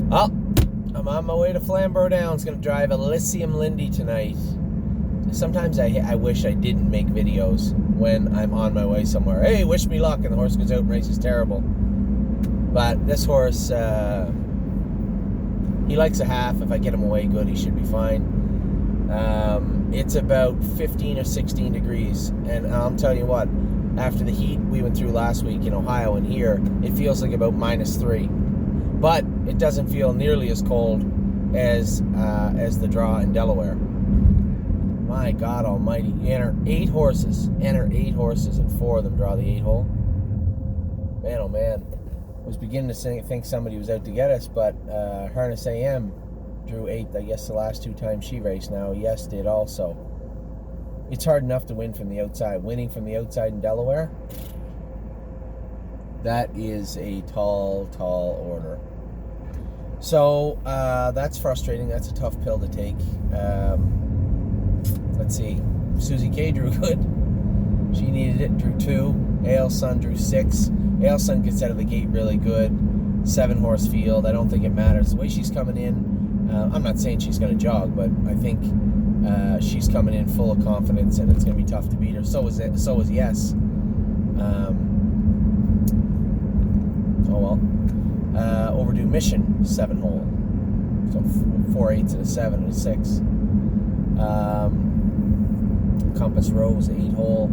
Well, I'm on my way to Flamborough Downs. Going to drive Elysium Lindy tonight. Sometimes I wish I didn't make videos when I'm on my way somewhere. Hey, wish me luck, and the horse goes out and races terrible. But this horse, he likes a half. If I get him away good, he should be fine. It's about 15 or 16 degrees, and I'll tell you what, after the heat we went through last week in Ohio and here, it feels like about -3. But it doesn't feel nearly as cold as the draw in Delaware. My God Almighty! Enter 8 horses, and 4 of them draw the 8-hole. Man, oh man! I was beginning to think somebody was out to get us, but Harness AM drew 8. I guess the last 2 times she raced. Now, yes, did also. It's hard enough to win from the outside. Winning from the outside in Delaware, that is a tall order. So that's frustrating. That's a tough pill to take. Let's see. Susie K drew good. She needed it. Drew 2. AL Sun drew 6. AL Sun gets out of the gate really good. 7-horse field. I don't think it matters. The way she's coming in, I'm not saying she's going to jog, but I think she's coming in full of confidence, and it's going to be tough to beat her. So is Yes. Overdue Mission, 7-hole. So 4 8s and a 7 and a 6. Compass Rose, 8-hole.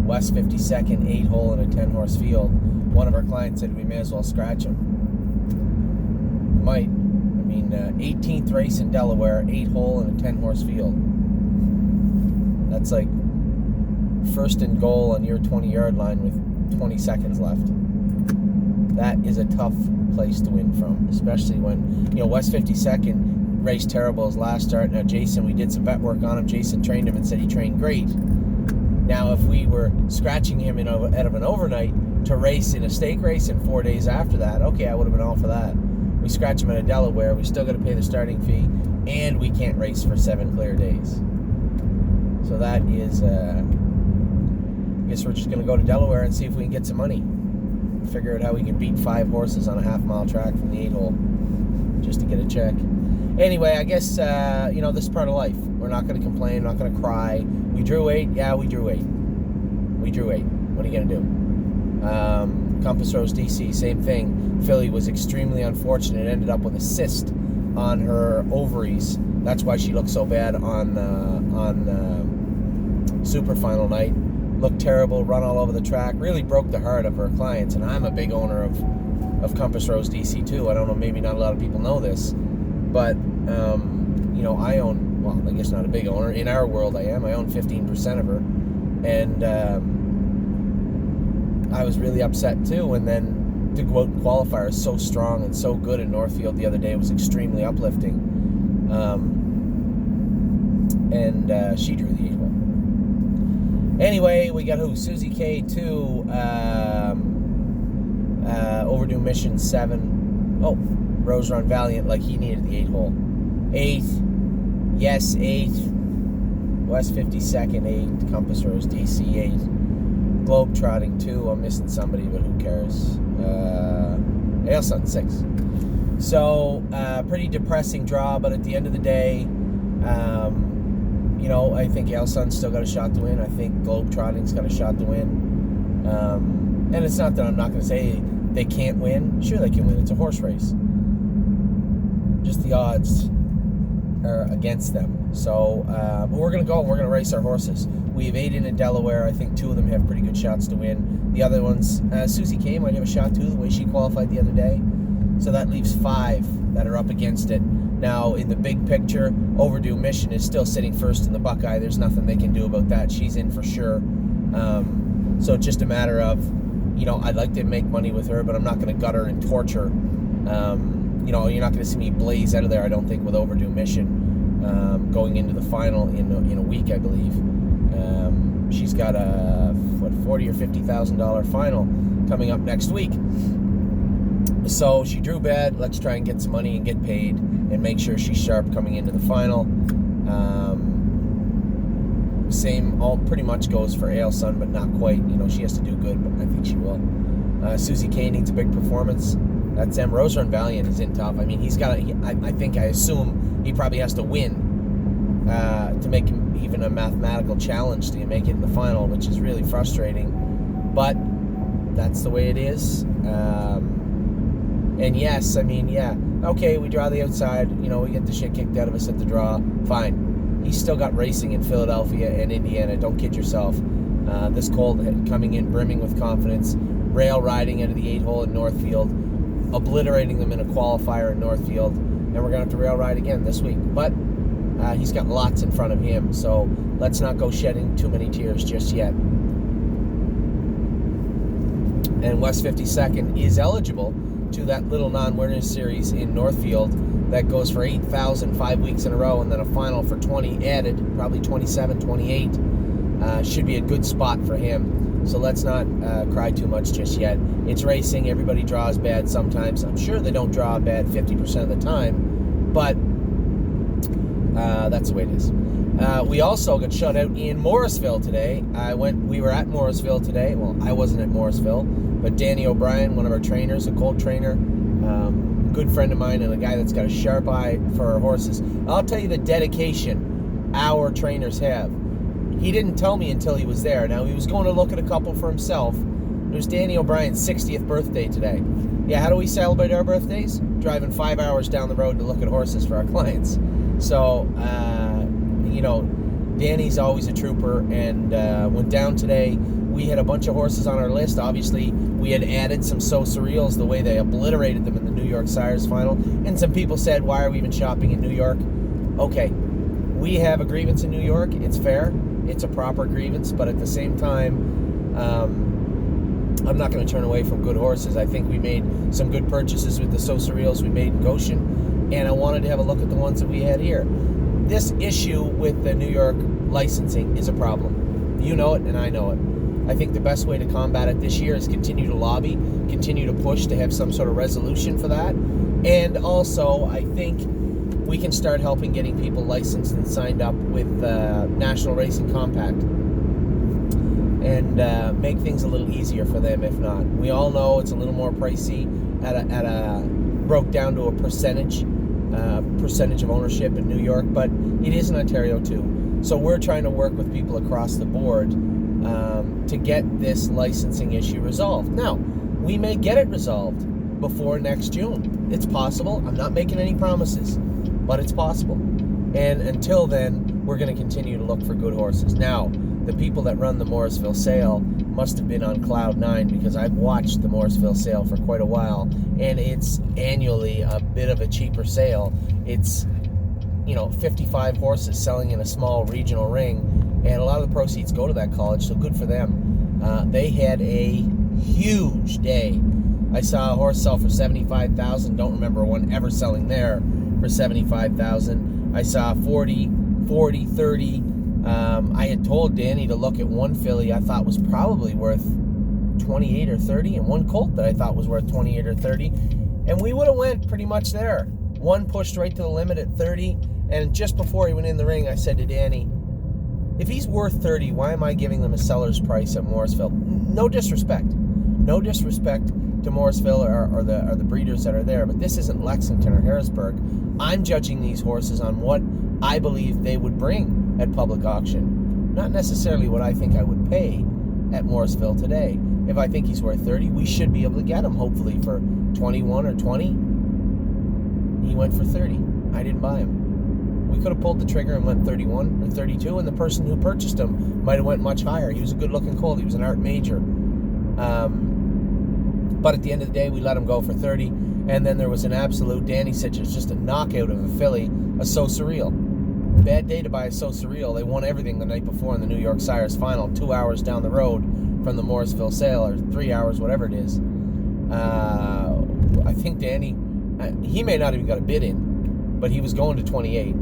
West 52nd, 8-hole in a 10-horse field. One of our clients said we may as well scratch him. Might. 18th race in Delaware, 8-hole in a 10-horse field. That's like first and goal on your 20-yard line with 20 seconds left. That is a tough place to win from, especially when, West 52nd raced terrible his last start. Now, Jason, we did some vet work on him. Jason trained him and said he trained great. Now, if we were scratching him out of an overnight to race in a stake race in 4 days after that, okay, I would have been all for that. We scratch him out of Delaware, we still got to pay the starting fee, and we can't race for 7 clear days. So that is, I guess we're just going to go to Delaware and see if we can get some money. Figure out how we can beat 5 horses on a half-mile track from the 8-hole just to get a check. Anyway, I guess, this is part of life. We're not going to complain, not going to cry. We drew 8? Yeah, we drew 8. We drew 8. What are you going to do? Compass Rose DC, same thing. Filly was extremely unfortunate. Ended up with a cyst on her ovaries. That's why she looked so bad on Super Final night. Looked terrible, run all over the track. Really broke the heart of her clients. And I'm a big owner of Compass Rose DC too. I don't know, maybe not a lot of people know this, but I own, well, I guess not a big owner. In our world, I am. I own 15% of her, and I was really upset too. And then to go out and qualify her so strong and so good in Northfield the other day was extremely uplifting. And she drew the 8-hole. Anyway, we got who? Susie K 2, Overdue Mission 7. Oh, Rose Run Valiant, like he needed the 8-hole. 8th, Yes 8th, West 52nd 8th, Compass Rose DC 8th. Globetrotting 2. I'm missing somebody, but who cares? AL Sun 6. So, pretty depressing draw, but at the end of the day, I think AL Sun's still got a shot to win. I think Globetrotting's got a shot to win. And it's not that I'm not going to say they can't win. Sure they can win. It's a horse race. Just the odds are against them. So, but we're going to go and we're going to race our horses. We have 8 in Delaware. I think 2 of them have pretty good shots to win. The other ones, Susie K might have a shot too, the way she qualified the other day. So that leaves 5 that are up against it. Now, in the big picture, Overdue Mission is still sitting first in the Buckeye. There's nothing they can do about that. She's in for sure. So it's just a matter of, I'd like to make money with her, but I'm not going to gut her and torture. You're not going to see me blaze out of there, I don't think, with Overdue Mission going into the final in a week, I believe. She's got a $40,000 or $50,000 final coming up next week. So she drew bad. Let's try and get some money and get paid and make sure she's sharp coming into the final. All pretty much goes for AL Sun, but not quite. She has to do good, but I think she will. Susie K needs a big performance. That's them. Roser and Valiant is in tough. I mean, I assume he probably has to win to make him even a mathematical challenge to make it in the final, which is really frustrating. But that's the way it is. And yes, I mean, yeah, okay, we draw the outside. We get the shit kicked out of us at the draw. Fine. He's still got racing in Philadelphia and Indiana. Don't kid yourself. This cold coming in brimming with confidence, rail riding out of the 8-hole in Northfield, obliterating them in a qualifier in Northfield, and we're going to have to rail ride again this week. But he's got lots in front of him, so let's not go shedding too many tears just yet. And West 52nd is eligible to that little non-winners series in Northfield that goes for 8,000 5 weeks in a row, and then a final for 20 added, probably 27, 28. Should be a good spot for him. So let's not cry too much just yet. It's racing. Everybody draws bad sometimes. I'm sure they don't draw bad 50% of the time, but that's the way it is. We also got shut out in Morrisville today. We were at Morrisville today. Well, I wasn't at Morrisville, but Danny O'Brien, one of our trainers, a colt trainer, good friend of mine, and a guy that's got a sharp eye for our horses. I'll tell you the dedication our trainers have. He didn't tell me until he was there. Now, he was going to look at a couple for himself. It was Danny O'Brien's 60th birthday today. Yeah, how do we celebrate our birthdays? Driving 5 hours down the road to look at horses for our clients. So, Danny's always a trooper, and went down today. We had a bunch of horses on our list. Obviously, we had added some So Surreals the way they obliterated them in the New York Sires final. And some people said, why are we even shopping in New York? Okay, we have a grievance in New York. It's fair. It's a proper grievance. But at the same time, I'm not going to turn away from good horses. I think we made some good purchases with the So Surreals we made in Goshen. And I wanted to have a look at the ones that we had here. This issue with the New York licensing is a problem. You know it, and I know it. I think the best way to combat it this year is continue to lobby, continue to push to have some sort of resolution for that. And also, I think we can start helping getting people licensed and signed up with National Racing Compact and make things a little easier for them, if not. We all know it's a little more pricey broke down to a percentage of ownership in New York, but it is in Ontario too. So we're trying to work with people across the board to get this licensing issue resolved. Now, we may get it resolved before next June. It's possible. I'm not making any promises, but it's possible. And until then, we're going to continue to look for good horses. Now, the people that run the Morrisville sale must have been on cloud 9, because I've watched the Morrisville sale for quite a while, and it's annually a bit of a cheaper sale. It's 55 horses selling in a small regional ring, and a lot of the proceeds go to that college, so good for them. They had a huge day. I saw a horse sell for $75,000. Don't remember one ever selling there for $75,000. I saw 40, 30. I had told Danny to look at one filly I thought was probably worth 28 or 30, and one colt that I thought was worth 28 or 30, and we would have went pretty much there. One pushed right to the limit at 30, and just before he went in the ring, I said to Danny, if he's worth 30, why am I giving them a seller's price at Morrisville? No disrespect to Morrisville or the breeders that are there, but this isn't Lexington or Harrisburg. I'm judging these horses on what I believe they would bring at public auction, not necessarily what I think I would pay at Morrisville today. If I think he's worth 30, we should be able to get him, hopefully, for 21 or 20. He went for 30. I didn't buy him. We could have pulled the trigger and went 31 or 32, and the person who purchased him might have went much higher. He was a good-looking colt. He was an art major. But at the end of the day, we let him go for 30, and then there was an absolute, Danny said, just a knockout of a filly, a So Surreal. Bad day to buy a So Surreal. They won everything the night before in the New York Sires final, 2 hours down the road from the Morrisville sale, or 3 hours, whatever it is. I think Danny, he may not even got a bid in, but he was going to 28.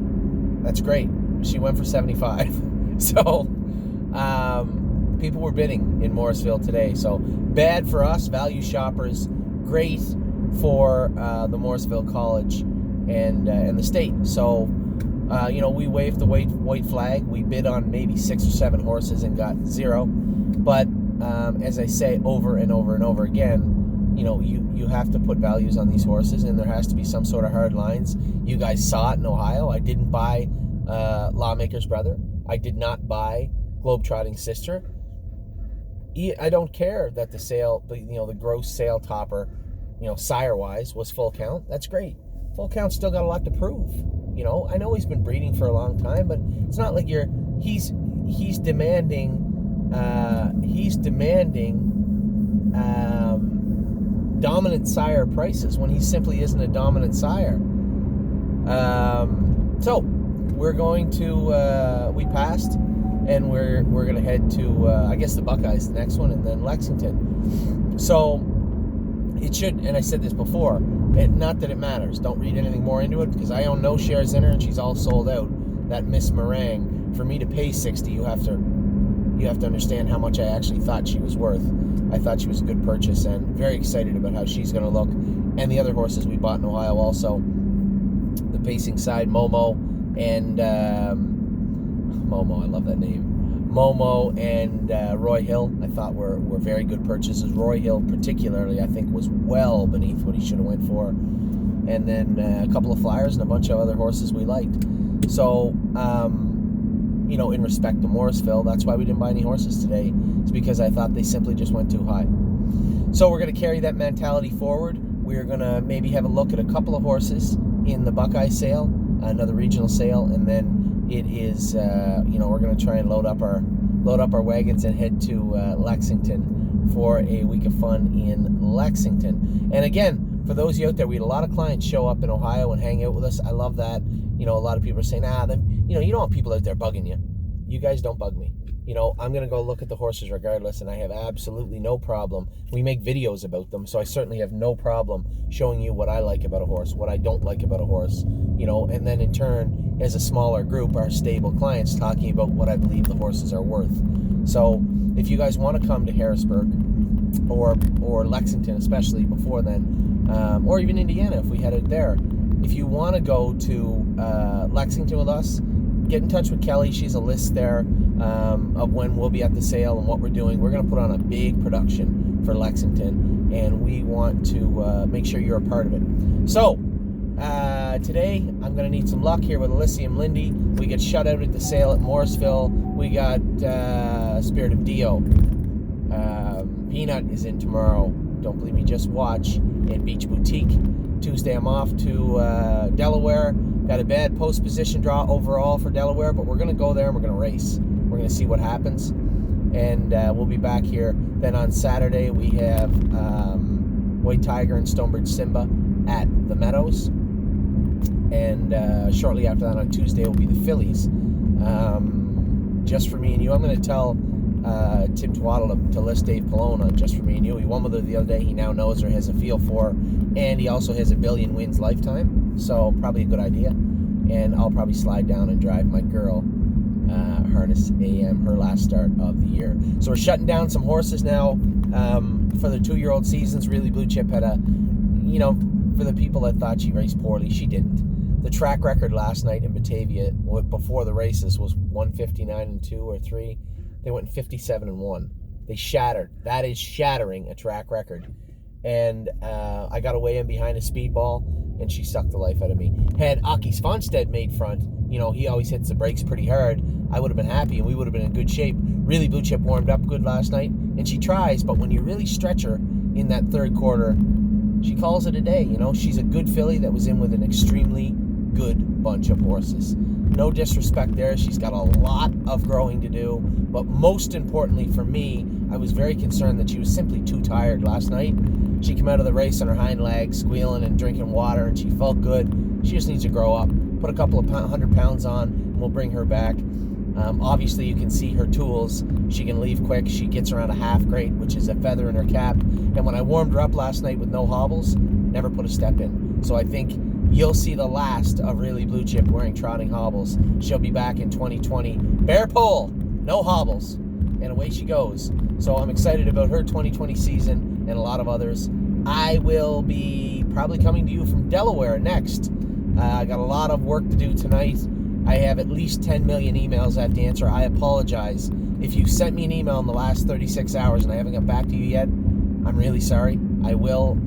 That's great. She went for 75. So, people were bidding in Morrisville today. So, bad for us, value shoppers. Great for the Morrisville College and the state. So, we waved the white flag. We bid on maybe 6 or 7 horses and got 0. But as I say over and over and over again, you have to put values on these horses, and there has to be some sort of hard lines. You guys saw it in Ohio. I didn't buy Lawmaker's Brother. I did not buy Globetrotting Sister. I don't care that the sale, the gross sale topper, sire-wise was full count. That's great. Full count's still got a lot to prove. I know he's been breeding for a long time, but it's not like he's demanding dominant sire prices when he simply isn't a dominant sire. So we're going to we passed, and we're going to head to I guess the Buckeyes, the next one, and then Lexington. So it should, and I said this before, not that it matters. Don't read anything more into it, because I own no shares in her, and she's all sold out. That Miss Meringue, for me to pay $60, you have to understand how much I actually thought she was worth. I thought she was a good purchase, and very excited about how she's going to look. And the other horses we bought in Ohio also, the pacing side, Momo and Momo, I love that name. Momo and Roy Hill, I thought were very good purchases. Roy Hill particularly, I think, was well beneath what he should have went for. And then a couple of Flyers and a bunch of other horses we liked. So, in respect to Morrisville, that's why we didn't buy any horses today. It's because I thought they simply just went too high. So we're going to carry that mentality forward. We're going to maybe have a look at a couple of horses in the Buckeye sale, another regional sale, and then it is, we're going to try and load up our wagons and head to Lexington for a week of fun in Lexington. And again, for those of you out there, we had a lot of clients show up in Ohio and hang out with us. I love that. A lot of people are saying, you don't want people out there bugging you. You guys don't bug me. I'm going to go look at the horses regardless, and I have absolutely no problem. We make videos about them, so I certainly have no problem showing you what I like about a horse, what I don't like about a horse, and then in turn, as a smaller group, our stable clients talking about what I believe the horses are worth. So if you guys want to come to Harrisburg or Lexington, especially before then, or even Indiana if we headed there, if you want to go to Lexington with us, get in touch with Kelly. She's a list there of when we'll be at the sale and what we're doing. We're going to put on a big production for Lexington, and we want to make sure you're a part of it. So today I'm going to need some luck here with Elysium Lindy. We get shut out at the sale at Morrisville. We got Spirit of Dio. Peanut is in tomorrow. Don't believe me, just watch. And Beach Boutique. Tuesday I'm off to Delaware. Got a bad post position draw overall for Delaware, but we're going to go there and we're going to race. We're going to see what happens, and we'll be back here. Then on Saturday we have White Tiger and Stonebridge Simba at the Meadows, and shortly after that on Tuesday will be the fillies. Just for me and you. I'm going to tell Tim Twaddle to list Dave Pallone on Just for Me and You. He won with her the other day. He now knows her, has a feel for her, and he also has 1 billion wins lifetime, so probably a good idea. And I'll probably slide down and drive my girl Harness AM, her last start of the year. So we're shutting down some horses now for the 2-year-old seasons. Really, Blue Chip had for the people that thought she raced poorly, she didn't. The track record last night in Batavia before the races was 159-2 or 3. They went 57-1. They shattered. That is shattering a track record. And I got away in behind a speedball, and she sucked the life out of me. Had Aki Svanstedt made front, he always hits the brakes pretty hard, I would have been happy, and we would have been in good shape. Really, Blue Chip warmed up good last night, and she tries, but when you really stretch her in that third quarter, she calls it a day. She's a good filly that was in with an extremely good bunch of horses. No disrespect there. She's got a lot of growing to do. But most importantly for me, I was very concerned that she was simply too tired last night. She came out of the race on her hind legs, squealing and drinking water, and she felt good. She just needs to grow up. Put a couple of 100 pounds on, and we'll bring her back. Obviously, you can see her tools. She can leave quick. She gets around a half grade, which is a feather in her cap. And when I warmed her up last night with no hobbles, never put a step in. So I think you'll see the last of Really Blue Chip wearing trotting hobbles. She'll be back in 2020. Bare pole, no hobbles, and away she goes. So I'm excited about her 2020 season and a lot of others. I will be probably coming to you from Delaware next. I got a lot of work to do tonight. I have at least 10 million emails I have to answer. I apologize. If you sent me an email in the last 36 hours and I haven't got back to you yet, I'm really sorry. I will.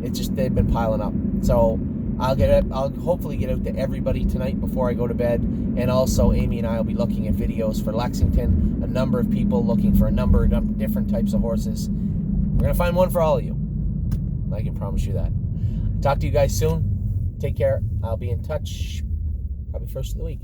It's just they've been piling up. So I'll hopefully get out to everybody tonight before I go to bed. And also, Amy and I will be looking at videos for Lexington. A number of people looking for a number of different types of horses. We're going to find one for all of you. I can promise you that. Talk to you guys soon. Take care. I'll be in touch probably first of the week.